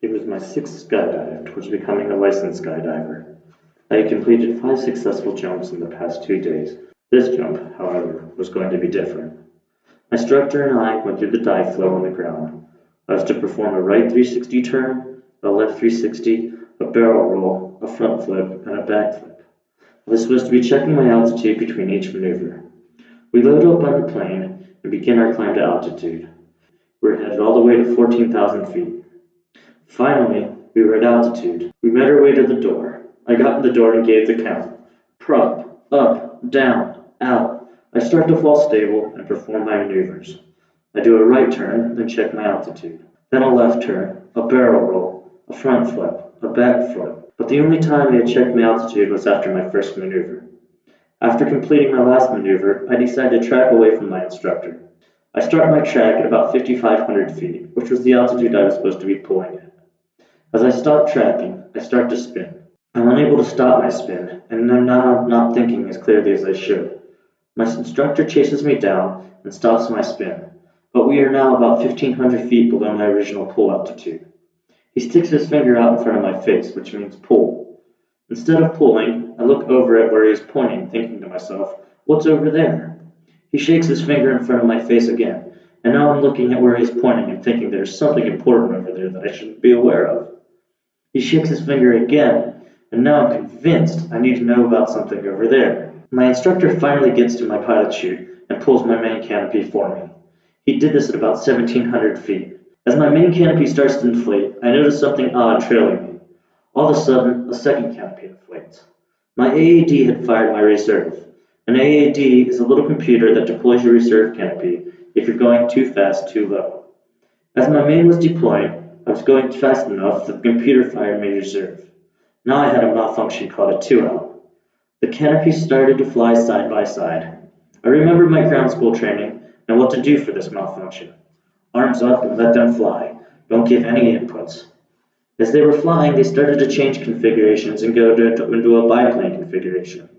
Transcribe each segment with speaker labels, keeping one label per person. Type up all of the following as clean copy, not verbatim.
Speaker 1: It was my sixth skydive towards becoming a licensed skydiver. I had completed 5 successful jumps in the past 2 days. This jump, however, was going to be different. My instructor and I went through the dive flow on the ground. I was to perform a right 360 turn, a left 360, a barrel roll, a front flip, and a back flip. I was supposed to be checking my altitude between each maneuver. We loaded up on the plane and began our climb to altitude. We were headed all the way to 14,000 feet. Finally, we were at altitude. We made our way to the door. I got in the door and gave the count. Prop, up, down, out. I start to fall stable and perform my maneuvers. I do a right turn, then check my altitude. Then a left turn, a barrel roll, a front flip, a back flip. But the only time I had checked my altitude was after my first maneuver. After completing my last maneuver, I decided to track away from my instructor. I start my track at about 5,500 feet, which was the altitude I was supposed to be pulling at. As I stop tracking, I start to spin. I'm unable to stop my spin, and I'm now not thinking as clearly as I should. My instructor chases me down and stops my spin, but we are now about 1,500 feet below my original pull altitude. He sticks his finger out in front of my face, which means pull. Instead of pulling, I look over at where he is pointing, thinking to myself, what's over there? He shakes his finger in front of my face again, and now I'm looking at where he is pointing and thinking there's something important over there that I shouldn't be aware of. He shakes his finger again, and now I'm convinced I need to know about something over there. My instructor finally gets to my pilot chute and pulls my main canopy for me. He did this at about 1,700 feet. As my main canopy starts to inflate, I notice something odd trailing me. All of a sudden, a second canopy inflates. My AAD had fired my reserve. An AAD is a little computer that deploys your reserve canopy if you're going too fast, too low. As my main was deploying, I was going fast enough that the computer fired my reserve. Now I had a malfunction called a 2-out. The canopies started to fly side by side. I remembered my ground school training and what to do for this malfunction. Arms up and let them fly. Don't give any inputs. As they were flying, they started to change configurations and go into a biplane configuration.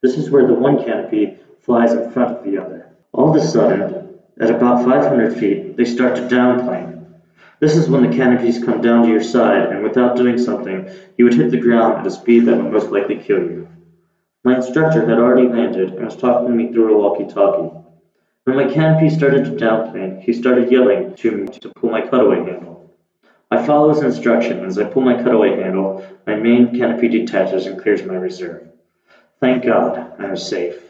Speaker 1: This is where the one canopy flies in front of the other. All of a sudden, at about 500 feet, they start to downplane. This is when the canopies come down to your side, and without doing something, you would hit the ground at a speed that would most likely kill you. My instructor had already landed and was talking to me through a walkie-talkie. When my canopy started to downplane, he started yelling to me to pull my cutaway handle. I follow his instruction. As I pull my cutaway handle, my main canopy detaches and clears my reserve. Thank God, I am safe.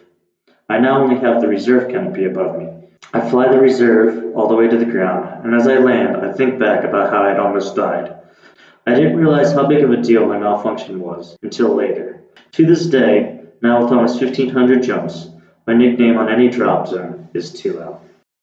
Speaker 1: I now only have the reserve canopy above me. I fly the reserve all the way to the ground, and as I land, I think back about how I had almost died. I didn't realize how big of a deal my malfunction was until later. To this day, now with almost 1,500 jumps, my nickname on any drop zone is 2-out.